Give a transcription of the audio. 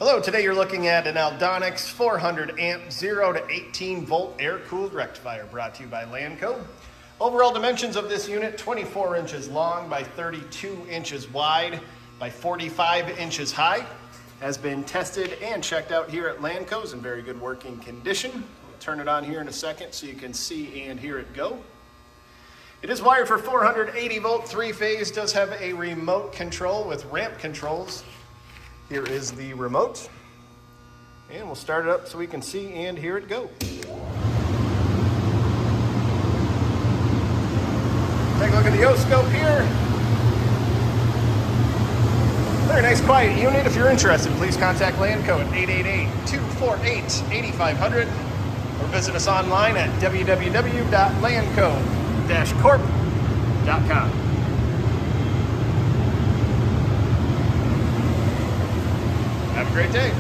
Hello, today you're looking at an Aldonex 400 amp 0 to 18 volt air-cooled rectifier brought to you by Lanco. Overall dimensions of this unit, 24 inches long by 32 inches wide by 45 inches high. Has been tested and checked out here at Lanco's in very good working condition. We'll turn it on here in a second so you can see and hear it go. It is wired for 480 volt, 3-phase, does have a remote control with ramp controls. Here is the remote, and we'll start it up so we can see and hear it go. Take a look at the O-scope here. Very nice quiet unit. If you're interested, please contact Lanco at 888-248-8500 or visit us online at www.lanco-corp.com. Have a great day.